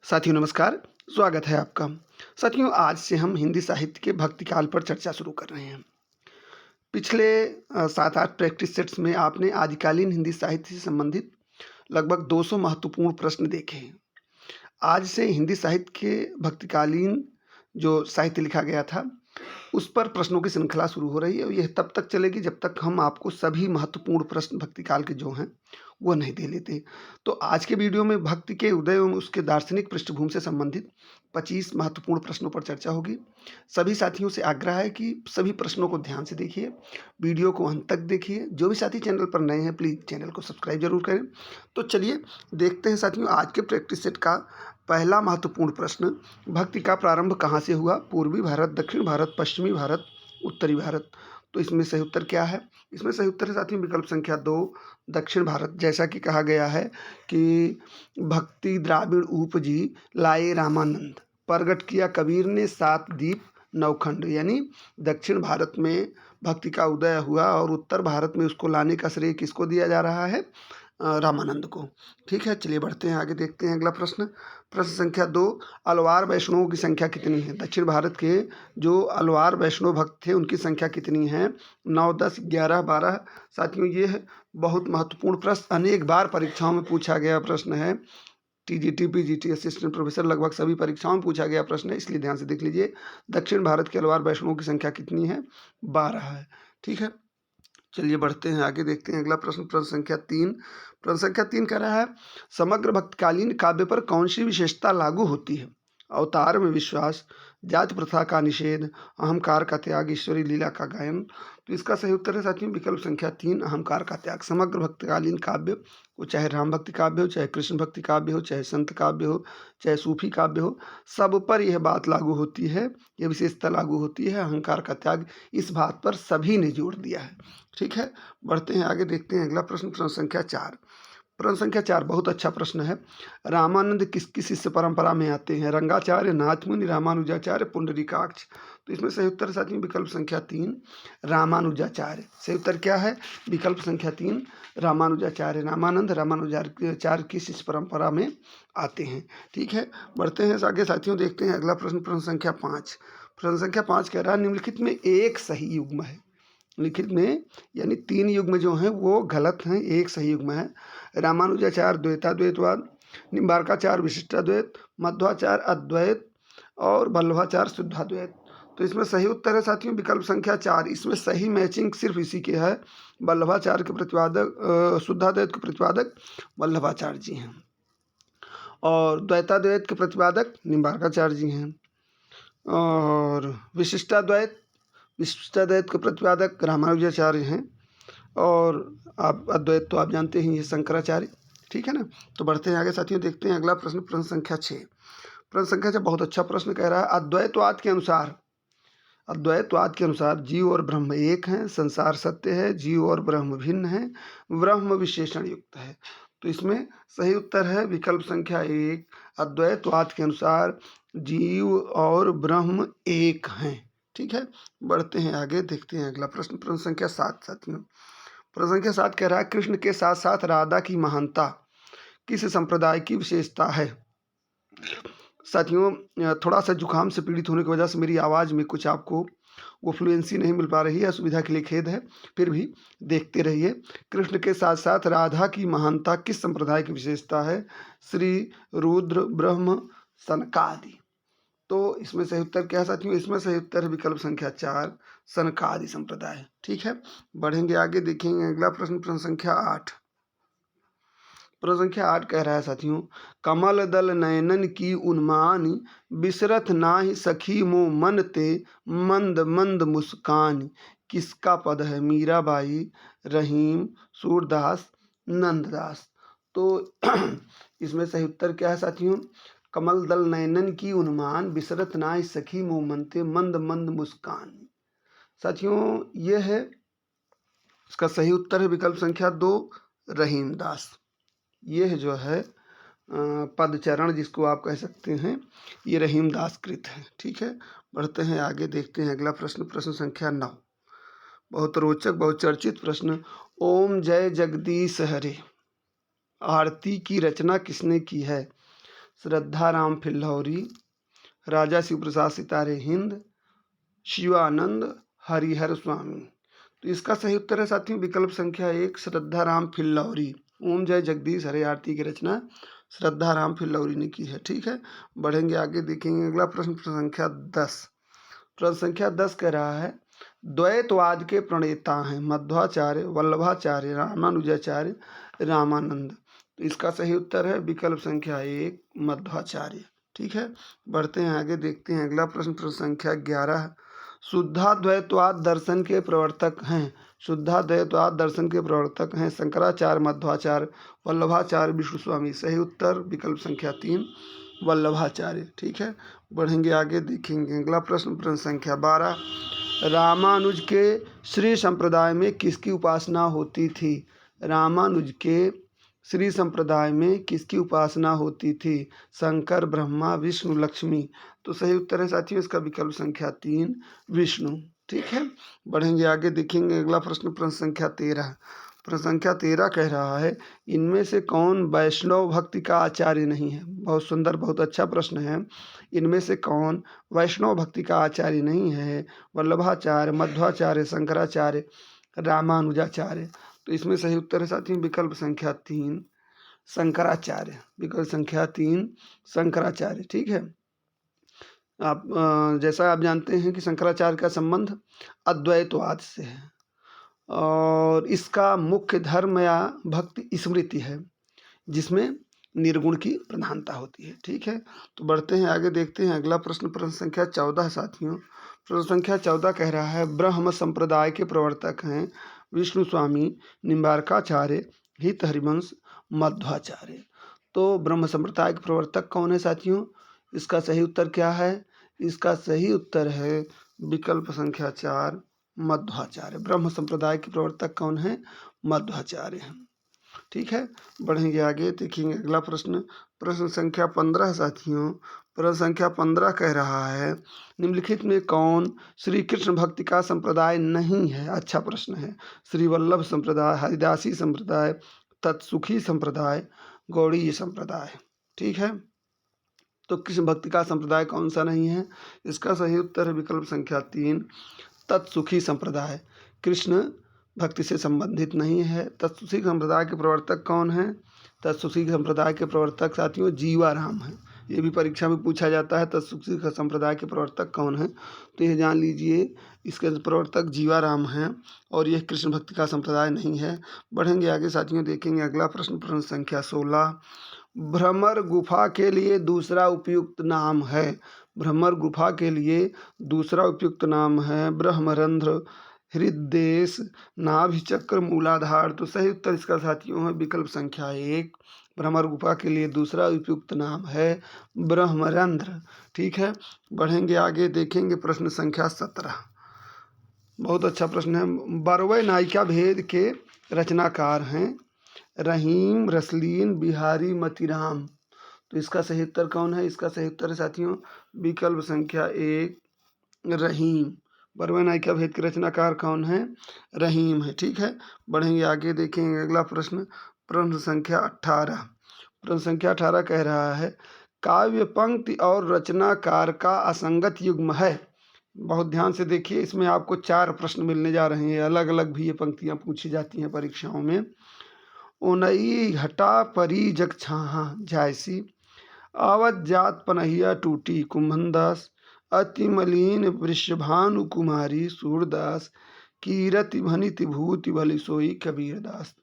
साथियों नमस्कार, स्वागत है आपका। साथियों आज से हम हिंदी साहित्य के भक्ति काल पर चर्चा शुरू कर रहे हैं। पिछले 7-8 प्रैक्टिस सेट्स में आपने आदिकालीन हिंदी साहित्य से संबंधित लगभग 200 महत्वपूर्ण प्रश्न देखे हैं। आज से हिंदी साहित्य के भक्तिकालीन जो साहित्य लिखा गया था, उस पर प्रश्नों की श्रृंखला शुरू हो रही है और यह तब तक चलेगी जब तक हम आपको सभी महत्वपूर्ण प्रश्न भक्तिकाल के जो हैं, वो नहीं दे लेते। तो आज के वीडियो में भक्ति के उदय एवं उसके दार्शनिक पृष्ठभूमि से संबंधित 25 महत्वपूर्ण प्रश्नों पर चर्चा होगी। सभी साथियों से आग्रह है कि सभी प्रश्नों को ध्यान से देखिए, वीडियो को अंत तक देखिए। जो भी साथी चैनल पर नए हैं प्लीज़ चैनल को सब्सक्राइब ज़रूर करें। तो चलिए देखते हैं साथियों आज के प्रैक्टिस सेट का पहला महत्वपूर्ण प्रश्न, भक्ति का प्रारंभ कहाँ से हुआ? पूर्वी भारत, दक्षिण भारत, पश्चिमी भारत, उत्तरी भारत। तो इसमें सही उत्तर क्या है? इसमें सही उत्तर है साथियों विकल्प संख्या 2 दक्षिण भारत। जैसा कि कहा गया है कि भक्ति द्राविड़ उपजी लाए रामानंद, प्रगट किया कबीर ने 7 दीप नवखंड। यानी दक्षिण भारत में भक्ति का उदय हुआ और उत्तर भारत में उसको लाने का श्रेय किसको दिया जा रहा है? रामानंद को। ठीक है, चलिए बढ़ते हैं आगे, देखते हैं अगला प्रश्न। प्रश्न संख्या 2, अलवार वैष्णवों की संख्या कितनी है? दक्षिण भारत के जो अलवार वैष्णव भक्त थे उनकी संख्या कितनी है? 9, 10, 11, 12। साथियों ये है बहुत महत्वपूर्ण प्रश्न, अनेक बार परीक्षाओं में पूछा गया प्रश्न है। टीजीटी, पीजीटी, असिस्टेंट प्रोफेसर लगभग सभी परीक्षाओं में पूछा गया प्रश्न है, इसलिए ध्यान से देख लीजिए। दक्षिण भारत के अलवार वैष्णवों की संख्या कितनी है? 12 है। ठीक है, चलिए बढ़ते हैं आगे, देखते हैं अगला प्रश्न। प्रश्न संख्या 3, प्रश्न संख्या 3 कह रहा है समग्र भक्तकालीन काव्य पर कौन सी विशेषता लागू होती है? अवतार में विश्वास, जाति प्रथा का निषेध, अहंकार का त्याग, ईश्वरी लीला का गायन। तो इसका सही उत्तर है साथियों विकल्प संख्या 3 अहंकार का त्याग। समग्र भक्तकालीन काव्य, वो चाहे राम भक्ति काव्य हो, चाहे कृष्ण भक्ति काव्य हो, चाहे संत काव्य हो, चाहे सूफी काव्य हो, सब पर यह बात लागू होती है, यह विशेषता लागू होती है अहंकार का त्याग। इस बात पर सभी ने जोर दिया है। ठीक है, बढ़ते हैं आगे, देखते हैं अगला प्रश्न। प्रश्न संख्या 4, प्रश्न संख्या 4 बहुत अच्छा प्रश्न है। रामानंद किसकी शिष्य परंपरा में आते हैं? रंगाचार्य, नाथमुनि, रामानुजाचार्य, पुंडरीकाक्ष। तो इसमें सही उत्तर साथियों विकल्प संख्या 3 रामानुजाचार्य। सही उत्तर क्या है? विकल्प संख्या 3 रामानुजाचार्य। रामानंद रामानुजाचार्य की शिष्य परंपरा में आते हैं। ठीक है, बढ़ते हैं आगे साथियों, देखते हैं अगला प्रश्न। प्रश्न संख्या 5, प्रश्न संख्या 5 कह रहा है निम्नलिखित में एक सही युग्म है। लिखित में यानी 3 युग्म जो हैं वो गलत हैं, एक सही युग्म है। रामानुजाचार्य द्वैताद्वैतवाद, निम्बार्काचार्य विशिष्टाद्वैत, मध्वाचार्य अद्वैत और वल्लभाचार्य शुद्धाद्वैत। तो इसमें सही उत्तर है साथियों विकल्प संख्या 4। इसमें सही मैचिंग सिर्फ इसी के है, वल्लभाचार्य के प्रतिपादक शुद्धाद्वैत के प्रतिपादक वल्लभाचार्य जी हैं और द्वैताद्वैत के प्रतिपादक निम्बार्काचार्य जी हैं और विशिष्टाद्वैत के प्रतिपादक रामानुजाचार्य हैं और आप अद्वैत तो आप जानते हैं ये शंकराचार्य। ठीक है ना, तो बढ़ते हैं आगे साथियों, देखते हैं अगला प्रश्न। प्रश्न संख्या 6, प्रश्न संख्या 6 बहुत अच्छा प्रश्न कह रहा है अद्वैतवाद के अनुसार जीव और ब्रह्म एक हैं, संसार सत्य है, जीव और ब्रह्म भिन्न है, ब्रह्म विशेषण युक्त है। तो इसमें सही उत्तर है विकल्प संख्या 1 अद्वैतवाद के अनुसार जीव और ब्रह्म एक हैं। ठीक है, बढ़ते हैं आगे, देखते हैं अगला प्रश्न। प्रश्न संख्या 7 साथियों, प्रश्न संख्या 7 कह रहा है कृष्ण के साथ साथ राधा की महानता किस संप्रदाय की विशेषता है? साथियों थोड़ा सा जुकाम से पीड़ित होने की वजह से मेरी आवाज़ में कुछ आपको वो फ्लुएंसी नहीं मिल पा रही है, असुविधा के लिए खेद है, फिर भी देखते रहिए। कृष्ण के साथ साथ राधा की महानता किस संप्रदाय की विशेषता है? श्री, रुद्र, ब्रह्म, सनकादि। तो इसमें सही उत्तर क्या है साथियों? इसमें सही उत्तर है विकल्प संख्या 4 सनकादि संप्रदाय। ठीक है, बढ़ेंगे आगे, देखेंगे अगला प्रश्न। प्रश्न संख्या 8, प्रश्न संख्या 8 कह रहा है साथियों कमल दल नयनन की उन्मानी बिसरत नाहि सखी मो मन ते मंद मंद मुस्कान। किसका पद है? मीराबाई, रहीम, सूरदास, नंददास। तो इसमें सही उत्तर क्या है साथियों? कमल दल नयनन की उन्मान बिसरत नाहि सखी मो मन ते मंद मंद मुस्कान। साथियों ये है, इसका सही उत्तर है विकल्प संख्या 2 रहीमदास। ये जो है पदचरण जिसको आप कह सकते हैं, ये रहीमदास कृत है। ठीक है, बढ़ते हैं आगे, देखते हैं अगला प्रश्न। प्रश्न संख्या 9 बहुत रोचक बहुत चर्चित प्रश्न। ओम जय जगदीश हरे आरती की रचना किसने की है? श्रद्धाराम फिल्लौरी, राजा शिवप्रसाद सितारे हिंद, शिवानंद हरिहर स्वामी। तो इसका सही उत्तर है साथियों विकल्प संख्या 1 श्रद्धाराम फिल्लौरी। ओम जय जगदीश हरे आरती की रचना श्रद्धाराम फिल्लौरी ने की है। ठीक है, बढ़ेंगे आगे, देखेंगे अगला प्रश्न, प्रश्न संख्या 10। प्रश्न संख्या 10 कह रहा है द्वैतवाद के प्रणेता हैं मध्वाचार्य, वल्लभाचार्य, रामानुजाचार्य, रामानंद। तो इसका सही उत्तर है विकल्प संख्या 1 मध्वाचार्य। ठीक है, बढ़ते हैं आगे, देखते हैं अगला प्रश्न, प्रश्न संख्या 11। शुद्धाद्वैतवाद दर्शन के प्रवर्तक हैं, शुद्धाद्वैतवाद दर्शन के प्रवर्तक हैं शंकराचार्य, मध्वाचार्य, वल्लभाचार्य, विष्णु स्वामी। सही उत्तर विकल्प संख्या 3 वल्लभाचार्य। ठीक है, बढ़ेंगे आगे, देखेंगे अगला प्रश्न, प्रश्न संख्या 12। रामानुज के श्री संप्रदाय में किसकी उपासना होती थी? रामानुज के श्री संप्रदाय में किसकी उपासना होती थी? शंकर, ब्रह्मा, विष्णु, लक्ष्मी। तो सही उत्तर है साथियों इसका विकल्प संख्या 3 विष्णु। ठीक है, बढ़ेंगे आगे, देखेंगे अगला प्रश्न, प्रश्न संख्या 13। प्रश्न संख्या 13 कह रहा है इनमें से कौन वैष्णव भक्ति का आचार्य नहीं है? बहुत सुंदर, बहुत अच्छा प्रश्न है। इनमें से कौन वैष्णव भक्ति का आचार्य नहीं है? वल्लभाचार्य, मध्वाचार्य, शंकराचार्य, रामानुजाचार्य। तो इसमें सही उत्तर है साथियों विकल्प संख्या 3 शंकराचार्य। विकल्प संख्या 3 शंकराचार्य। ठीक है, आप जैसा आप जानते हैं कि शंकराचार्य का संबंध अद्वैतवाद से है और इसका मुख्य धर्म या भक्ति स्मृति है जिसमें निर्गुण की प्रधानता होती है। ठीक है, तो बढ़ते हैं आगे, देखते हैं अगला प्रश्न, प्रश्न संख्या 14 साथियों। प्रश्न संख्या 14 कह रहा है ब्रह्म संप्रदाय के प्रवर्तक हैं विष्णु स्वामी, निम्बार्काचार्य, हित हरिवंश, मध्वाचार्य। तो ब्रह्म संप्रदाय के प्रवर्तक कौन है साथियों? इसका सही उत्तर क्या है? इसका सही उत्तर है विकल्प संख्या 4 मध्वाचार्य। ब्रह्म संप्रदाय के प्रवर्तक कौन है? मध्वाचार्य हैं। ठीक है, बढ़ेंगे आगे, देखेंगे अगला प्रश्न, प्रश्न संख्या 15 साथियों। प्रश्न संख्या 15 कह रहा है निम्नलिखित में कौन श्री कृष्ण भक्ति का संप्रदाय नहीं है? अच्छा प्रश्न है। श्री वल्लभ संप्रदाय, हरिदासी संप्रदाय, तत्सुखी संप्रदाय, गौड़ीय संप्रदाय। ठीक है, तो कृष्ण भक्ति का संप्रदाय कौन सा नहीं है? इसका सही उत्तर है विकल्प संख्या 3 तत्सुखी संप्रदाय। कृष्ण भक्ति से संबंधित नहीं है। तत्सुखी संप्रदाय के प्रवर्तक कौन हैं? तत्सुखी संप्रदाय के प्रवर्तक साथियों जीवाराम हैं। ये भी परीक्षा में पूछा जाता है तत्सुखी संप्रदाय के प्रवर्तक कौन हैं, तो ये जान लीजिए इसके प्रवर्तक जीवाराम हैं और यह कृष्ण भक्ति का संप्रदाय नहीं है। बढ़ेंगे आगे साथियों, देखेंगे अगला प्रश्न, प्रश्न संख्या 16। भ्रमर गुफा के लिए दूसरा उपयुक्त नाम है? भ्रमर गुफा के लिए दूसरा उपयुक्त नाम है ब्रह्मरंध्र, हृददेश, नाभिचक्र, मूलाधार। तो सही उत्तर इसका साथियों है विकल्प संख्या 1 भ्रमर गुफा के लिए दूसरा उपयुक्त नाम है ब्रह्मरंध्र। ठीक है, बढ़ेंगे आगे, देखेंगे प्रश्न संख्या 17। बहुत अच्छा प्रश्न है। 12वें नायिका भेद के रचनाकार हैं रहीम, रसलीन, बिहारी, मतीराम। तो इसका सही उत्तर कौन है? इसका सही उत्तर है साथियों विकल्प संख्या 1 रहीम। 12वें नायिका भेद के रचनाकार कौन है? रहीम है। ठीक है, बढ़ेंगे आगे, देखेंगे अगला प्रश्न, प्रश्न संख्या 18। प्रश्न संख्या 18 कह रहा है काव्य पंक्ति और रचनाकार का असंगत युग्म है। बहुत ध्यान से देखिए, इसमें आपको 4 प्रश्न मिलने जा रहे हैं। अलग अलग भी ये पंक्तियाँ पूछी जाती हैं परीक्षाओं में। ओनई घटा परी जग छाहा जायसी, आवत जात पनहिया टूटी कुंभनदास, अति मलिन वृषभानु कुमारी सूरदास, कीरति भनिति भूति भली सोई कबीरदास।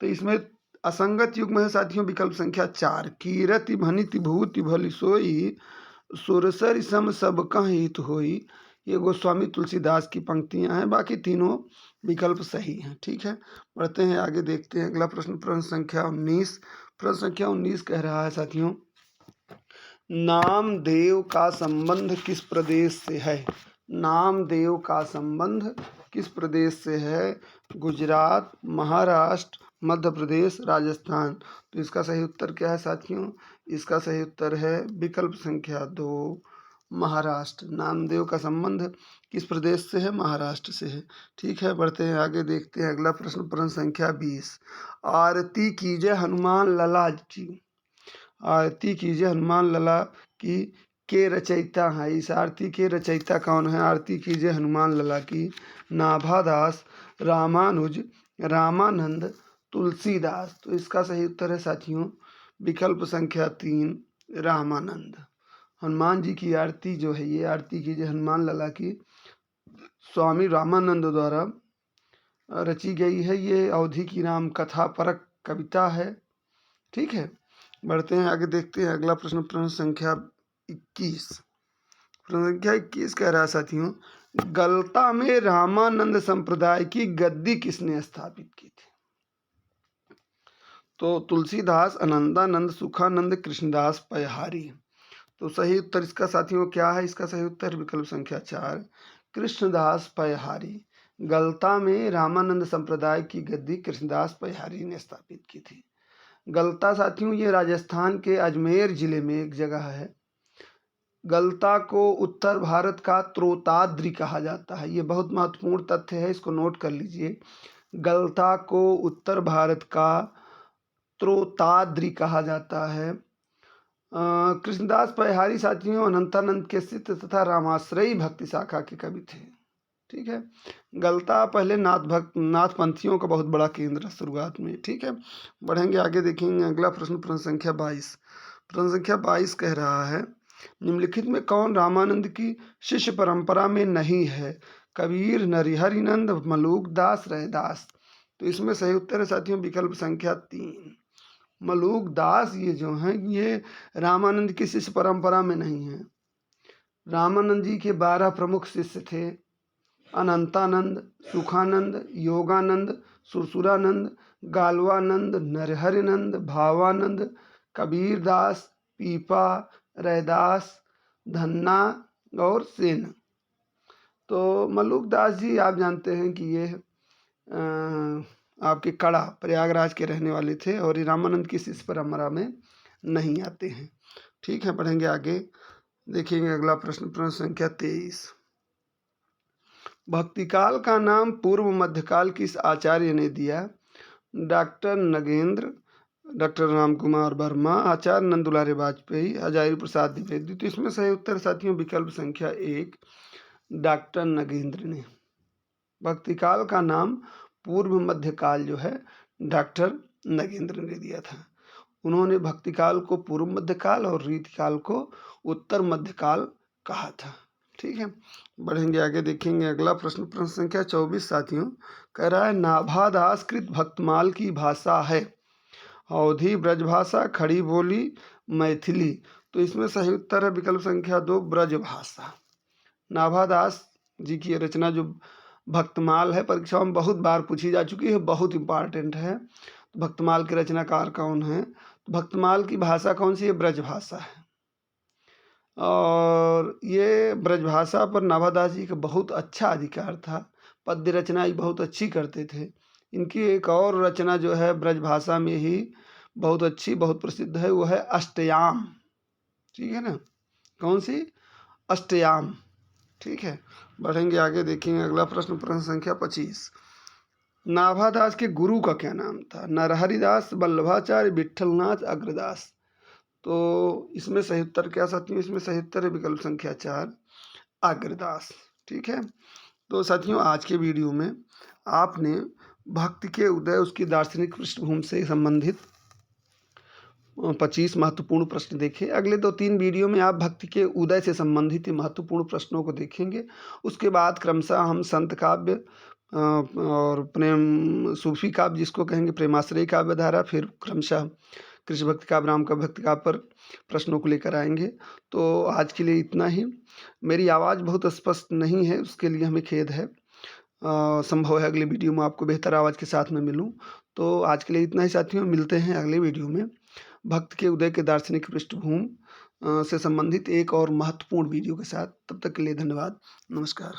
तो इसमें असंगत युग्म है साथियों विकल्प संख्या 4 कीरति भनिति भूति भली सोई, सुरसर सम सब का हित होई। ये गोस्वामी तुलसीदास की पंक्तियां हैं, बाकी तीनों विकल्प सही हैं। ठीक है, बढ़ते हैं आगे, देखते हैं अगला प्रश्न, प्रश्न संख्या 19। प्रश्न संख्या 19 कह रहा है साथियों नामदेव का संबंध किस प्रदेश से है? नामदेव का संबंध किस प्रदेश से है? गुजरात, महाराष्ट्र, मध्य प्रदेश, राजस्थान। तो इसका सही उत्तर क्या है साथियों? इसका सही उत्तर है विकल्प संख्या 2 महाराष्ट्र। नामदेव का संबंध किस प्रदेश से है? महाराष्ट्र से है। ठीक है, बढ़ते हैं आगे, देखते हैं अगला प्रश्न, प्रश्न संख्या 20। आरती कीजिए हनुमान लला की, आरती कीजिए हनुमान लला की के रचयिता हैं। इस आरती के रचयिता कौन है? आरती कीजिए हनुमान लला की नाभादास, रामानुज, रामानंद, तुलसीदास। तो इसका सही उत्तर है साथियों विकल्प संख्या 3 रामानंद। हनुमान जी की आरती जो है, ये आरती कीजिए हनुमान लला की स्वामी रामानंद द्वारा रची गई है। ये अवधि की राम कथा परक कविता है। ठीक है, बढ़ते हैं आगे, देखते हैं अगला प्रश्न, प्रश्न संख्या 21। प्रश्न संख्या 21 कह रहा है साथियों, गलता में रामानंद संप्रदाय की गद्दी किसने स्थापित की थी? तो तुलसीदास, अनंदानंद, सुखानंद, कृष्णदास पयहारी। तो सही उत्तर इसका साथियों क्या है? इसका सही उत्तर विकल्प संख्या 4 कृष्णदास पयहारी। गलता में रामानंद संप्रदाय की गद्दी कृष्णदास पयहारी ने स्थापित की थी। गलता साथियों ये राजस्थान के अजमेर जिले में एक जगह है। गलता को उत्तर भारत का त्रोताद्रि कहा जाता है। ये बहुत महत्वपूर्ण तथ्य है, इसको नोट कर लीजिए। गलता को उत्तर भारत का त्रोताद्रि कहा जाता है। कृष्णदास पयहारी साथियों अनंतानंद के शिष्य तथा रामाश्रयी भक्ति शाखा के कवि थे। ठीक है, गलता पहले नाथपंथियों का बहुत बड़ा केंद्र शुरुआत में। ठीक है, बढ़ेंगे आगे, देखेंगे अगला प्रश्न, प्रश्न संख्या 22। प्रश्न संख्या 22 कह रहा है, निम्नलिखित में कौन रामानंद की शिष्य परंपरा में नहीं है? कबीर, नरिहरिनंद, मलूक दास, रैदास। तो इसमें सही उत्तर है साथियों विकल्प संख्या 3 मलूक दास। ये जो हैं ये रामानंद की शिष्य परंपरा में नहीं है। रामानंद जी के 12 प्रमुख शिष्य थे, अनंतानंद, सुखानंद, योगानंद, सुरसुरानंद, गालवानंद, नरहरिनंद, भावानंद, कबीरदास, पीपा, रैदास, धन्ना और सेन। तो मलूक दास जी आप जानते हैं कि ये आपके कड़ा प्रयागराज के रहने वाले थे और ये रामानंद की शिष्य परंपरा में नहीं आते हैं। ठीक है, बढ़ेंगे आगे, देखेंगे अगला प्रश्न, प्रश्न संख्या 23। भक्तिकाल का नाम पूर्व मध्यकाल किस आचार्य ने दिया? डॉक्टर नगेंद्र, डॉक्टर राम कुमार वर्मा, आचार्य नंदुलारे वाजपेयी, हजारी प्रसाद द्विवेदी। तो इसमें सही उत्तर साथियों विकल्प संख्या 1 डॉक्टर नगेंद्र ने। भक्तिकाल का नाम पूर्व मध्यकाल जो है डॉक्टर नगेंद्र ने दिया था। उन्होंने भक्तिकाल को पूर्व मध्यकाल और रीतिकाल को उत्तर मध्यकाल कहा था। ठीक है, बढ़ेंगे आगे, देखेंगे अगला प्रश्न, प्रश्न संख्या 24 साथियों कह रहा है, नाभादास कृत भक्तमाल की भाषा है? अवधी, ब्रजभाषा, खड़ी बोली, मैथिली। तो इसमें सही उत्तर है विकल्प संख्या 2 ब्रजभाषा। नाभादास जी की रचना जो भक्तमाल है परीक्षाओं में बहुत बार पूछी जा चुकी है, बहुत इंपॉर्टेंट है। भक्तमाल के रचनाकार कौन है? भक्तमाल की भाषा कौन सी है? ब्रजभाषा है। और ये ब्रजभाषा पर नाभादास जी का बहुत अच्छा अधिकार था। पद्य रचना ही बहुत अच्छी करते थे। इनकी एक और रचना जो है ब्रजभाषा में ही बहुत अच्छी, बहुत प्रसिद्ध है, वो है अष्टयाम। ठीक है ना, कौन सी? अष्टयाम। ठीक है, बढ़ेंगे आगे, देखेंगे अगला प्रश्न, प्रश्न संख्या 25। नाभादास के गुरु का क्या नाम था? नरहरिदास, वल्लभाचार्य, विट्ठलनाथ, अग्रदास। तो इसमें सही उत्तर क्या साथियों? इसमें सही उत्तर है विकल्प संख्या 4 अग्रदास। ठीक है, तो साथियों आज के वीडियो में आपने भक्ति के उदय, उसकी दार्शनिक पृष्ठभूमि से संबंधित 25 महत्वपूर्ण प्रश्न देखे। अगले 2-3 वीडियो में आप भक्ति के उदय से संबंधित महत्वपूर्ण प्रश्नों को देखेंगे। उसके बाद क्रमशः हम संत काव्य और प्रेम सूफी काव्य जिसको कहेंगे प्रेमाश्रय काव्य धारा, फिर क्रमशः कृष्ण भक्ति काव्य, राम का भक्ति काव्य पर प्रश्नों को लेकर आएंगे। तो आज के लिए इतना ही। मेरी आवाज़ बहुत स्पष्ट नहीं है, उसके लिए हमें खेद है। संभव है अगले वीडियो में आपको बेहतर आवाज़ के साथ में मिलूं। तो आज के लिए इतना ही साथियों, मिलते हैं अगले वीडियो में भक्त के उदय के दार्शनिक पृष्ठभूमि से संबंधित एक और महत्वपूर्ण वीडियो के साथ। तब तक के लिए धन्यवाद, नमस्कार।